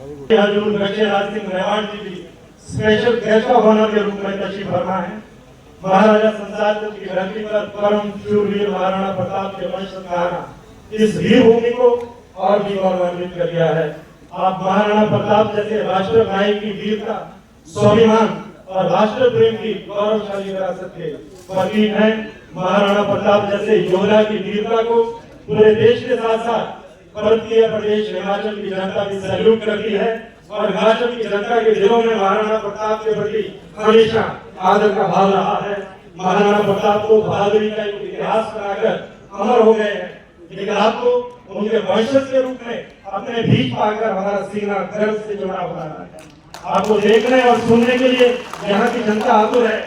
हजूर राज सिंह मेवाड़ जी भी special guest of honour के रूप में तशरीफ फरमा है। महाराजा संसार की धरती पर परम शूरवीर महाराणा प्रताप के वंश संताना इस वीर भूमि को और भी गौरवान्वित कर दिया है। आप महाराणा प्रताप जैसे राष्ट्र नायक की वीरता, स्वाभिमान और राष्ट्र प्रेम की गौरवशाली विरासत के प्रतीक हैं। महाराणा प्रताप जैसे योद्धा की वीरता को पूरे देश के साथ साथ पर्वतीय प्रदेश हिमाचल की जनता भी सैल्यूट करती है और हिमाचल की जनता के दिलों में महाराणा प्रताप के प्रति हमेशा आदर का भाव रहा है। महाराणा प्रताप को बहादुरी का एक इतिहास बनाकर अमर हो गए हैं, लेकिन आपको उनके वंशज के रूप में अपने बीच पाकर हमारा सीना गर्व से जुड़ा हुआ है। आपको देखने और सुनने के लिए यहाँ की जनता आतुर है।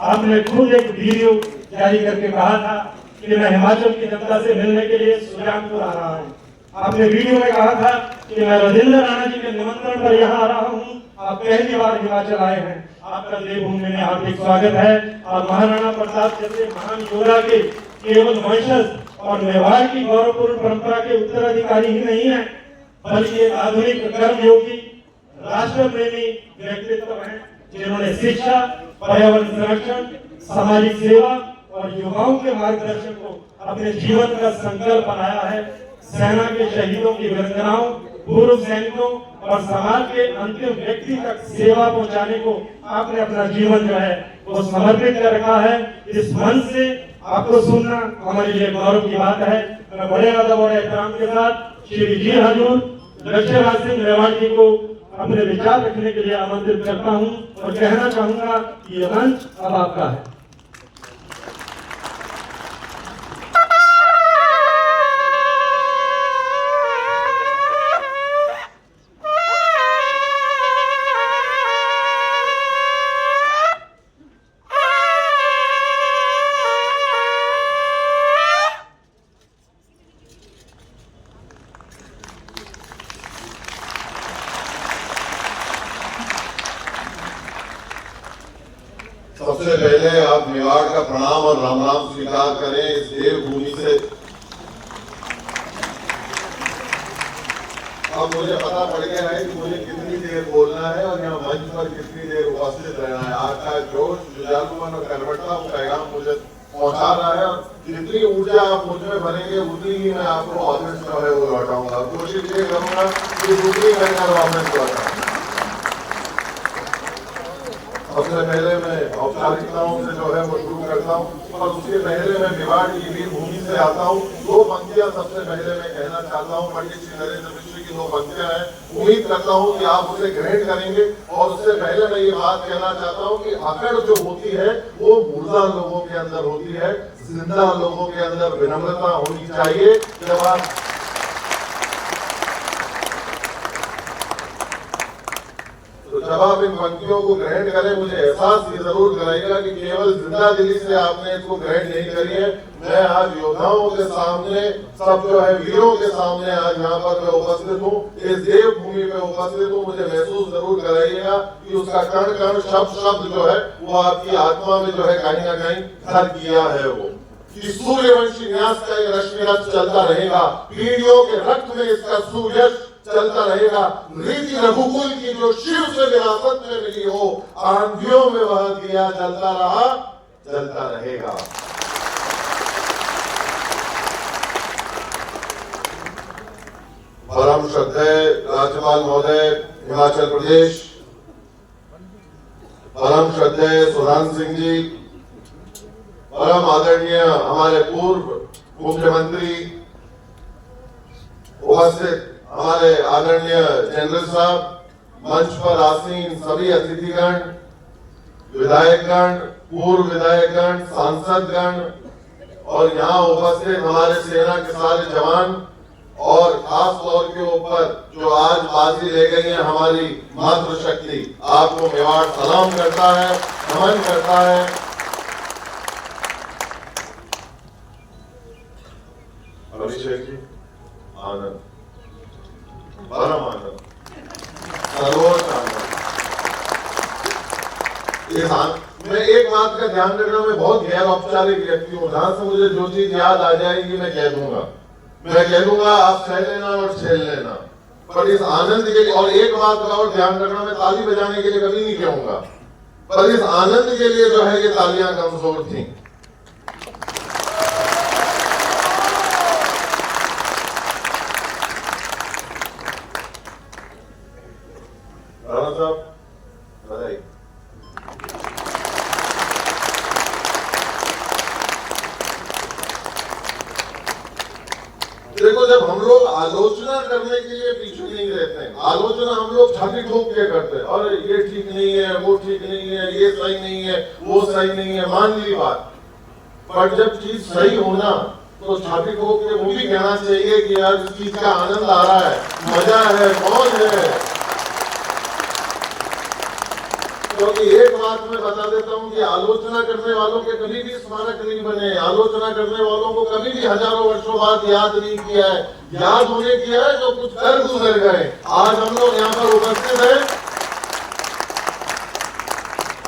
आपने खुद एक वीडियो जारी करके कहा था कि मैं हिमाचल की जनता से मिलने के लिए सुजानपुर आ रहा हूँ। आपने वीडियो में कहा था कि मैं राजेंद्र राणा जी के निमंत्रण पर यहाँ आ रहा हूँ। आप पहली बार हिमाचल आए हैं, आपका देवभूमि में हार्दिक स्वागत है। और महाराणा प्रताप जैसे महान योद्धा के केवल वंशज और मेवाड़ की गौरवपूर्ण परंपरा के उत्तराधिकारी ही नहीं है, बल्कि एक आधुनिक कर्मयोगी राष्ट्र प्रेमी व्यक्तित्व हैं, जिन्होंने शिक्षा, पर्यावरण संरक्षण, सामाजिक सेवा और युवाओं के मार्गदर्शन को अपने जीवन का संकल्प बनाया है। सेना के शहीदों की वीरांगनाओं, पूर्व सैनिकों और समाज के अंतिम व्यक्ति तक सेवा पहुंचाने को आपने अपना जीवन जो है वो समर्पित कर रखा है। इस मंच से आपको सुनना हमारे लिए गौरव की बात है। मैं बड़े अदब और एहतराम के साथ श्री जी हजूर राज सिंह मेवाड़ जी को अपने विचार रखने के लिए आमंत्रित करता हूं और कहना चाहूंगा कि ये मंच अब आपका है। सबसे पहले आप मेवाड़ का प्रणाम और राम राम स्वीकार करें। इस देवभूमि से अब मुझे पता पड़ गया है कि मुझे कितनी देर बोलना है और यहाँ मंच पर कितनी देर उपस्थित रहना है। आपका जोश, जुझारूपन और कर्मठता वो पैगाम मुझे पहुंचा रहा है और जितनी ऊर्जा आप मुझ में भरेंगे उतनी ही मैं आपको वापस जो है वो लौटाऊंगा। कोशिश ये करूंगा कि दूसरी महीना वापस लौटाऊं। सबसे पहले मैं औपचारिकताओं से जो है वो शुरू करता हूँ और उसके पहले मैं मेवाड़ की वीर भूमि से आता हूँ। दो पंक्तियां सबसे पहले मैं कहना चाहता हूँ। पंडित श्री नरेंद्र मिश्र की दो पंक्तियां हैं, उम्मीद करता हूँ कि आप उसे ग्रहण करेंगे। और उससे पहले मैं ये बात कहना चाहता हूँ कि अकड़ जो होती है वो मुर्दा लोगों के अंदर होती है, जिंदा लोगों के अंदर विनम्रता होनी चाहिए। जब आप जब आप इन पंक्तियों को ग्रहण करें, मुझे एहसास ये जरूर कराइएगा कि केवल जिंदा दिली से आपने इसको ग्रहण नहीं करी है। मैं आज योद्धाओं के सामने, सब जो है वीरों के सामने आज यहाँ पर मैं उपस्थित हूँ, इस देवभूमि पे उपस्थित हूँ। मुझे महसूस जरूर कराइएगा कि उसका कण कण, शब्द शब्द जो है वो आपकी आत्मा में जो है कहीं ना कहीं घर किया है। वो कि सूर्यवंशी न्यास का ये रश्मिरथ चलता रहेगा, पीढ़ियों के रक्त में इसका सूर्यश चलता रहेगा। रीति रघुकुल की जो शिव से विरासत में मिली हो, आंधियों में वह दिया जलता रहा, जलता रहेगा। परम श्रद्धेय राज्यपाल महोदय हिमाचल प्रदेश, परम श्रद्धेय सुधान सिंह जी, परम आदरणीय हमारे पूर्व मुख्यमंत्री, उपस्थित हमारे आदरणीय जनरल साहब, मंच पर आसीन सभी अतिथिगण, विधायकगण, पूर्व विधायकगण, सांसदगण और यहाँ उपस्थित हमारे सेना के सारे जवान और खास तौर के ऊपर जो आज बाजी ले गई है हमारी मातृशक्ति, आपको मेवाड़ सलाम करता है, नमन करता है। अभिषेक जी, आनंद, परम आनंद, सर्वोच्च आनंद। मैं एक बात का ध्यान रखना, मैं बहुत गैर औपचारिक व्यक्ति हूँ। जहां से मुझे जो चीज याद आ जाएगी मैं कह दूंगा, आप सह लेना और झेल लेना। पर इस आनंद के लिए, और एक बात का और ध्यान रखना, मैं ताली बजाने के लिए कभी नहीं कहूंगा, पर इस आनंद के लिए जो है ये तालियां कमजोर थी। राणा साहब बधाई। देखो, जब हम लोग आलोचना करने के लिए पीछे नहीं रहते हैं, आलोचना हम लोग छाती ठोक के करते हैं, और ये ठीक नहीं है, वो ठीक नहीं है, ये सही नहीं है, वो सही नहीं है, मान ली बात। पर जब चीज सही होना तो छाती ठोक के वो भी कहना चाहिए कि यार इस चीज का आनंद आ रहा है, मजा है, मौज है। क्योंकि एक बात मैं बता देता हूं कि आलोचना करने वालों के कभी भी स्मारक नहीं बने, आलोचना करने वालों को कभी भी हजारों वर्षों बाद याद नहीं किया है, याद होने किया है जो कुछ कर गुजर गए। आज हम लोग यहाँ पर उपस्थित हैं,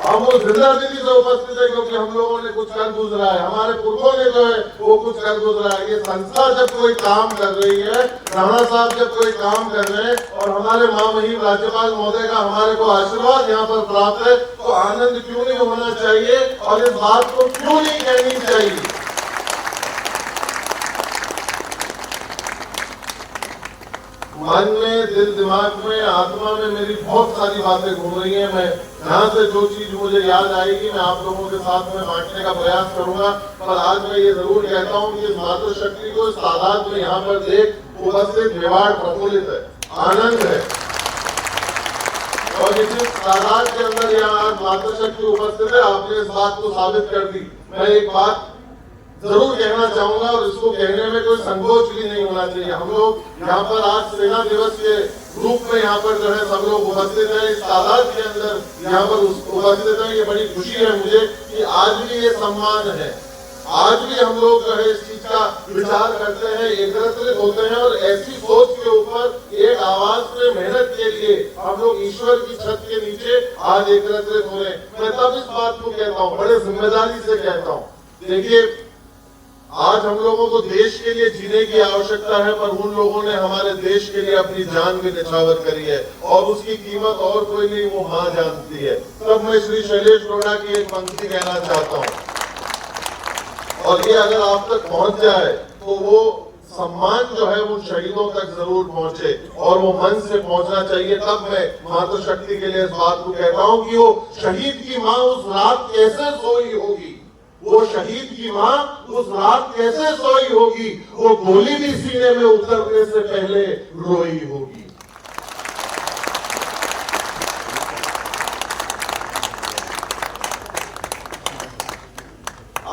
हम वो जिंदा दिली से उपस्थित है क्योंकि हम लोगों ने कुछ कर गुजरा है, हमारे पुरखों ने जो है वो कुछ कर गुजरा है। ये संस्था जब कोई काम कर रही है, राणा साहब जब कोई काम कर रहे हैं, और हमारे महामहिम राज्यपाल महोदय का हमारे को आशीर्वाद यहाँ पर प्राप्त है, तो आनंद क्यों नहीं होना चाहिए और इस बात को क्यों नहीं कहनी चाहिए। मन में, दिल दिमाग में, आत्मा में मेरी बहुत सारी बातें घूम रही हैं। मैं यहाँ से जो चीज मुझे याद आएगी मैं आप लोगों के साथ में बांटने का प्रयास करूंगा। पर आज मैं ये जरूर कहता हूँ कि इस मातृशक्ति को इस तादाद में यहाँ पर देख उपस्थित मेवाड़ प्रफुल्लित है, आनंद है। और जिस तादाद के अंदर यहाँ आज मातृशक्ति उपस्थित है, आपने इस बात को साबित कर दी। मैं एक बात जरूर कहना चाहूंगा और इसको कहने में कोई संकोच भी नहीं होना चाहिए। हम लोग यहाँ पर आज सेना दिवस के रूप में यहाँ पर जो है सब लोग उपस्थित हैं, इस तादाद के अंदर यहाँ पर उपस्थित हैं। ये बड़ी खुशी है मुझे कि आज भी ये सम्मान है, आज भी हम लोग जो है इस चीज का विचार करते हैं, एकत्रित होते हैं और ऐसी सोच के ऊपर एक आवाज पे मेहनत के लिए हम लोग ईश्वर की छत के नीचे आज एकत्रित हो रहे हैं। मैं तब इस बात को कहता हूँ, बड़े जिम्मेदारी से कहता हूँ, देखिए आज हम लोगों को देश के लिए जीने की आवश्यकता है, पर उन लोगों ने हमारे देश के लिए अपनी जान भी निछावर करी है और उसकी कीमत और कोई नहीं, वो मां जानती है। तब मैं श्री शैलेश लोढ़ा की एक पंक्ति कहना चाहता हूँ, और ये अगर आप तक पहुंच जाए तो वो सम्मान जो है वो शहीदों तक जरूर पहुंचे और वो मन से पहुंचना चाहिए। तब मैं मातृशक्ति के लिए इस बात को कहता हूँ कि वो शहीद की माँ उस रात कैसे सोई होगी, वो शहीद की माँ उस रात कैसे सोई होगी, वो गोली भी सीने में उतरने से पहले रोई होगी।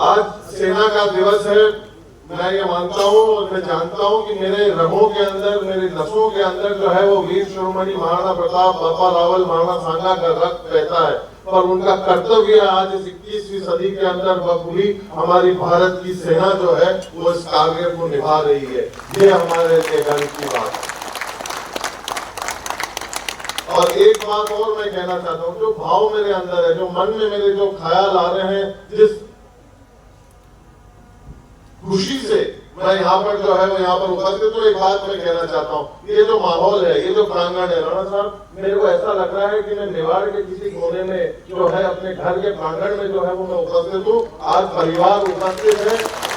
आज सेना का दिवस है। मैं ये मानता हूँ और मैं जानता हूँ कि मेरे रगों के अंदर, मेरी नसों के अंदर जो है वो वीर शिरोमणि महाराणा प्रताप बापा रावल महाराणा सांगा का रक्त बहता है, पर उनका कर्तव्य आज इस 21वीं सदी के अंदर बखूबी हमारी भारत की सेना जो है वो इस कार्य को निभा रही है। ये हमारे लिए गर्व की बात है। और एक बात और मैं कहना चाहता हूँ, जो भाव मेरे अंदर है, जो मन में मेरे जो ख्याल आ रहे हैं, जिस खुशी से मैं यहाँ पर जो है वो यहाँ पर उपस्थित हूँ, एक बात मैं कहना चाहता हूँ, ये जो माहौल है, ये जो प्रांगण है, राणा साहब, मेरे को ऐसा लग रहा है कि मैं मेवाड़ के किसी कोने में जो है अपने घर के प्रांगण में जो है वो मैं उपस्थित हूँ। आज परिवार उपस्थित है,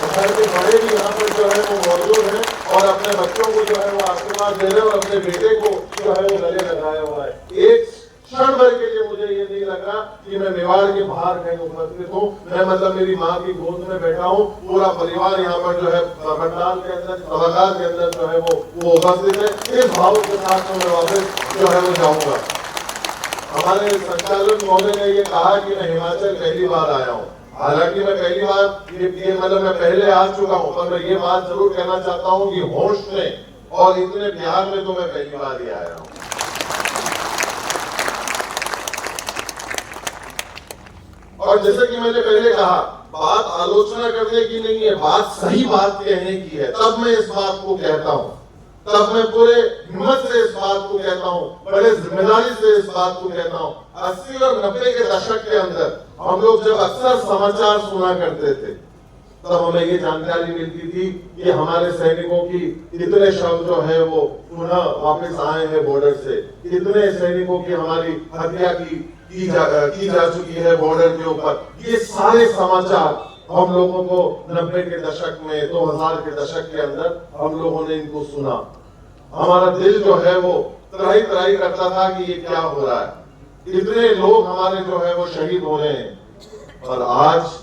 घर के बड़े भी यहाँ पर जो है वो मौजूद है और अपने बच्चों को जो है वो आशीर्वाद दे रहे हैं और अपने बेटे को जो है वो गले लगाया हुआ है। एक क्षण भर के लिए मुझे ये नहीं लग रहा कि मैं मेवाड़ के बाहर कहीं उपस्थित हूँ। मैं मतलब मेरी माँ की गोद में बैठा हूँ, पूरा परिवार यहाँ पर जो है पंडाल के अंदर, सभागार के अंदर जो है वो उपस्थित है। इस भाव के साथ मैं वापस जो है वो जाऊंगा। हमारे संचालक महोदय ने ये कहा कि मैं हिमाचल पहली बार आया हूँ। हालांकि मैं पहली बार ये मतलब मैं पहले आ चुका हूँ, पर मैं ये बात जरूर कहना चाहता हूँ कि होश में और इतने प्यार में तो मैं पहली बार ही आया हूँ। और जैसे कि मैंने पहले कहा, बात आलोचना करने की नहीं है, बात सही बात कहने की है। तब मैं इस बात को कहता हूँ, तब मैं पूरे हिम्मत से इस बात को कहता हूँ, बड़े जिम्मेदारी से इस बात को कहता हूँ। 80 और 90 के दशक के अंदर हम लोग जब अक्सर समाचार सुना करते थे तब हमें ये जानकारी मिलती थी कि हमारे सैनिकों की कितने शव जो है वो पुनः वापस आए हैं बॉर्डर से, कितने सैनिकों की हमारी हत्या की जा चुकी है बॉर्डर के ऊपर। ये सारे समाचार हम लोगों को 90 के दशक में, 2000 के दशक के अंदर हम लोगों ने इनको सुना। हमारा दिल जो है वो त्राही त्राही करता था कि ये क्या हो रहा है, इतने लोग हमारे जो है वो शहीद हो रहे हैं। और आज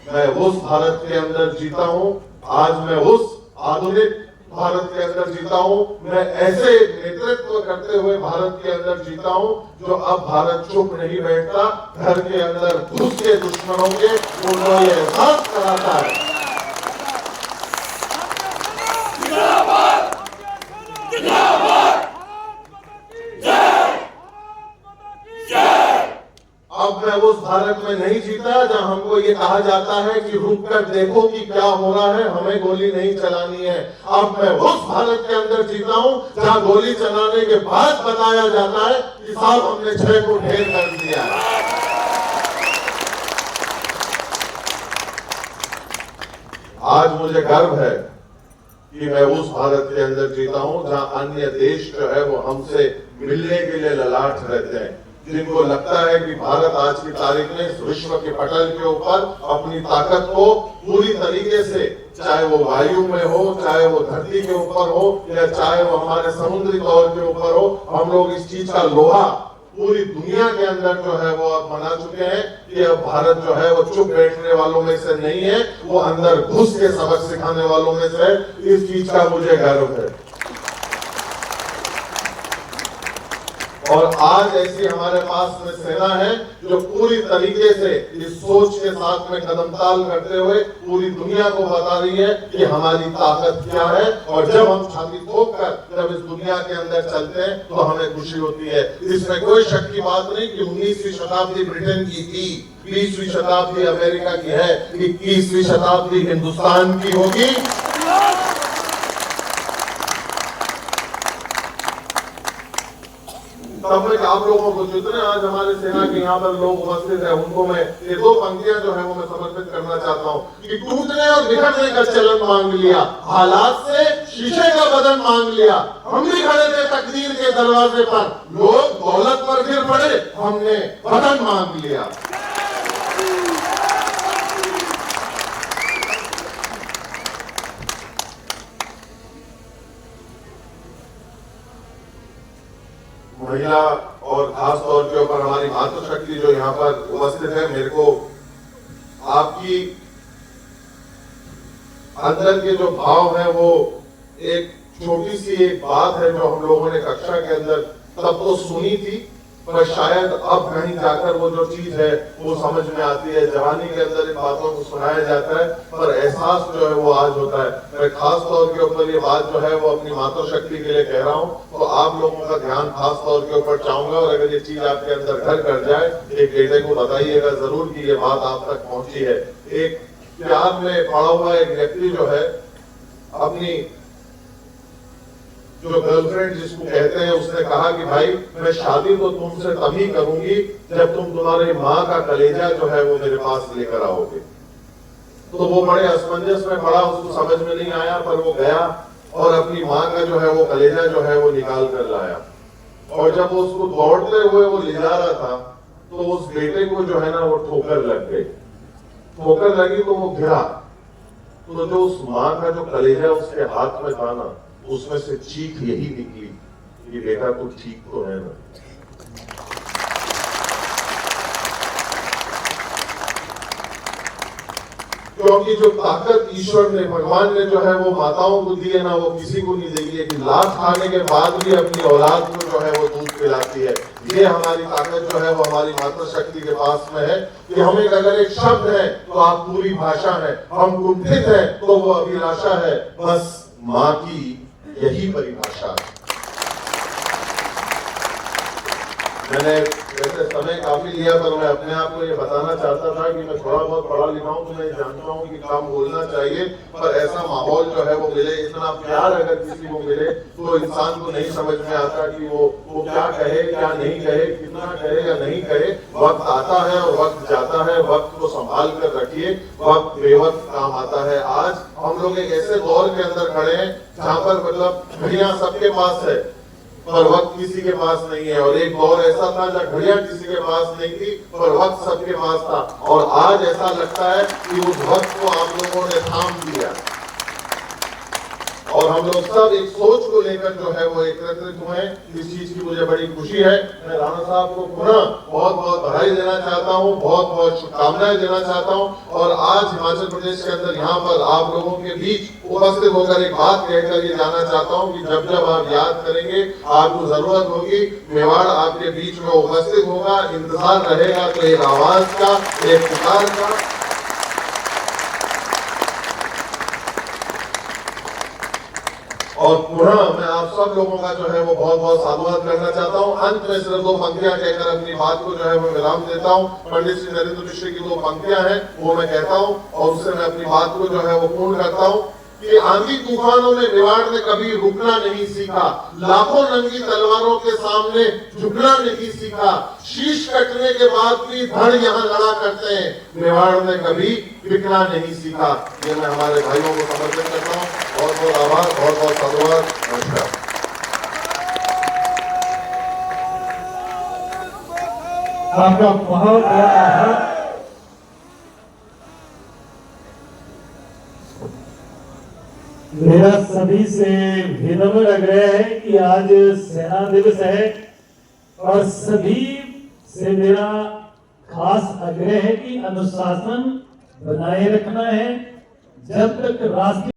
मैं उस भारत के अंदर जीता हूं, आज मैं उस आधुनिक भारत के अंदर जीता हूं, मैं ऐसे नेतृत्व करते हुए भारत के अंदर जीता हूं जो अब भारत चुप नहीं बैठता, घर के अंदर घुस के दुश्मनों के उनको ये एहसास कराता है। अब मैं उस भारत में नहीं जीता जहां हमको ये कहा जाता है कि रुक कर देखो कि क्या हो रहा है, हमें गोली नहीं चलानी है। अब मैं उस भारत के अंदर जीता हूं जहां गोली चलाने के बाद बताया जाता है कि साहब हमने 6 को ढेर कर दिया है। आज मुझे गर्व है कि मैं उस भारत के अंदर जीता हूं जहां अन्य देश जो है वो हमसे मिलने के लिए ललाट रहते हैं, जिनको लगता है कि भारत आज की तारीख में इस विश्व के पटल के ऊपर अपनी ताकत को पूरी तरीके से, चाहे वो वायु में हो, चाहे वो धरती के ऊपर हो, या चाहे वो हमारे समुद्री तौर के ऊपर हो, हम लोग इस चीज का लोहा पूरी दुनिया के अंदर जो है वो अब बना चुके हैं कि अब भारत जो है वो चुप बैठने वालों में से नहीं है, वो अंदर घुस के सबक सिखाने वालों में से। इस चीज का मुझे गर्व है। और आज ऐसी हमारे पास में सेना है जो पूरी तरीके से इस सोच के साथ में कदमताल करते हुए पूरी दुनिया को बता रही है कि हमारी ताकत क्या है। और जब हम छाती ठोक कर जब इस दुनिया के अंदर चलते हैं तो हमें खुशी होती है। इसमें कोई शक की बात नहीं कि 19वीं शताब्दी ब्रिटेन की थी, 20वीं शताब्दी अमेरिका की है, 21वीं शताब्दी हिंदुस्तान की होगी। तब मैं आप लोगों को, जितने आज हमारे सेना के यहाँ पर लोग उपस्थित हैं, उनको मैं ये 2 पंक्तियां जो है वो मैं समर्पित करना चाहता हूँ कि टूटने और बिखरने का चलन मांग लिया, हालात से शीशे का बदन मांग लिया, हम भी खड़े थे तकदीर के दरवाजे पर, लोग दौलत पर गिर पड़े, हमने बदन मांग लिया। महिला और खास तौर के ऊपर हमारी मातृशक्ति जो यहाँ पर उपस्थित है, मेरे को आपकी अंदर के जो भाव है वो एक छोटी सी एक बात है जो हम लोगों ने कक्षा के अंदर तब तो सुनी थी, पर शायद अब कहीं जाकर वो जो चीज है वो समझ में आती है। जवानी के अंदर इन बातों को सुनाया जाता है पर एहसास जो है वो आज होता है। मैं खास तौर के ऊपर ये बात जो है वो अपनी मातृशक्ति के लिए कह रहा हूँ, तो आप लोगों का ध्यान खास तौर के ऊपर चाहूंगा। और अगर ये चीज आपके अंदर घर कर जाए, एक बेटे को बताइएगा जरूर कि ये बात आप तक पहुंची है। एक प्यार में पड़ा हुआ एक व्यक्ति जो है अपनी जो गर्लफ्रेंड जिसको कहते हैं, उसने कहा कि भाई मैं शादी तो तुमसे तभी करूंगी जब तुम तुम्हारे माँ का कलेजा जो है वो मेरे पास लेकर आओगे। तो वो बड़े असमंजस में पड़ा, उसको समझ में नहीं आया, पर वो गया और अपनी माँ का जो है वो कलेजा जो है वो निकाल कर लाया। और जब वो उसको दौड़ते हुए वो ले जा रहा था तो उस बेटे को जो है ना वो ठोकर लग गई। ठोकर लगी तो वो गिरा, तो जो उस माँ का जो कलेजा उसके हाथ में था ना, उसमें से चीख यही निकली कि बेटा तू ठीक तो है ना। क्योंकि जो ताकत ईश्वर ने, भगवान ने जो है वो माताओं को दी है ना, वो किसी को नहीं देगी। लेकिन लात खाने के बाद भी अपनी औलाद को जो है वो दूध पिलाती है। ये हमारी ताकत जो है वो हमारी मातृशक्ति के पास में है कि हम एक अगर एक शब्द है तो आप पूरी भाषा है, हम कुंठित है तो वो अभिलाषा है। बस माँ की यही परिभाषा है। मैंने वैसे समय काफी लिया, पर मैं अपने आप को ये बताना चाहता था कि मैं थोड़ा बहुत पढ़ा लिखा हूँ, तो मैं जानता हूँ कि कम बोलना चाहिए, पर ऐसा माहौल जो है वो मिले, इतना प्यार अगर किसी को मिले तो इंसान को नहीं समझ में आता कि वो क्या कहे क्या नहीं कहे, कितना कहे या नहीं कहे। वक्त आता है और वक्त जाता है, वक्त को संभाल कर रखिए, वक्त बेवक्त काम आता है। आज हम लोग एक ऐसे दौर के अंदर खड़े हैं जहाँ पर मतलब घड़ियां सबके पास है पर वक्त किसी के पास नहीं है, और एक दौर ऐसा था जब घड़ियां किसी के पास नहीं थी पर वक्त सबके पास था, और आज ऐसा लगता है कि उस वक्त को आप लोगों ने थाम दिया और हम लोग सब एक सोच को लेकर जो है वो एकत्रित हुए। इस चीज की मुझे बड़ी खुशी है। मैं राणा साहब को पुनः बहुत बहुत बधाई देना चाहता हूँ, बहुत बहुत शुभकामनाएं देना चाहता हूँ, और आज हिमाचल प्रदेश के अंदर यहाँ पर आप लोगों के बीच उपस्थित होकर एक बात कहकर ये जाना चाहता हूँ कि जब जब आप याद करेंगे, आपको जरूरत होगी, मेवाड़ आपके बीच में उपस्थित होगा, इंतजार रहेगा तो एक आवाज का, एक पुकार का। और पुनः मैं आप सब लोगों का जो है वो बहुत बहुत साधुवाद करना चाहता हूँ। अंत में सिर्फ 2 पंक्तियां कहकर अपनी बात को जो है वो विराम देता हूँ। पंडित श्री नरेंद्र मिश्र की 2 पंक्तियां हैं, वो मैं कहता हूँ और उससे मैं अपनी बात को जो है वो पूर्ण करता हूँ कि आंधी तूफानों में मेवाड़ ने कभी रुकना नहीं सीखा, लाखों नंगी तलवारों के सामने झुकना नहीं सीखा, शीश कटने के बाद भी धड़ यहाँ लड़ा करते हैं, मेवाड़ ने कभी बिकना नहीं सीखा। ये मैं हमारे भाइयों को समर्पित करता हूँ। बहुत बहुत आभार, बहुत बहुत साधुवाद, नमस्कार। आपका बहुत बहुत आभार। मेरा सभी से विनम्र आग्रह है कि आज सेना दिवस है और सभी से मेरा खास आग्रह है कि अनुशासन बनाए रखना है। जब तक राष्ट्रीय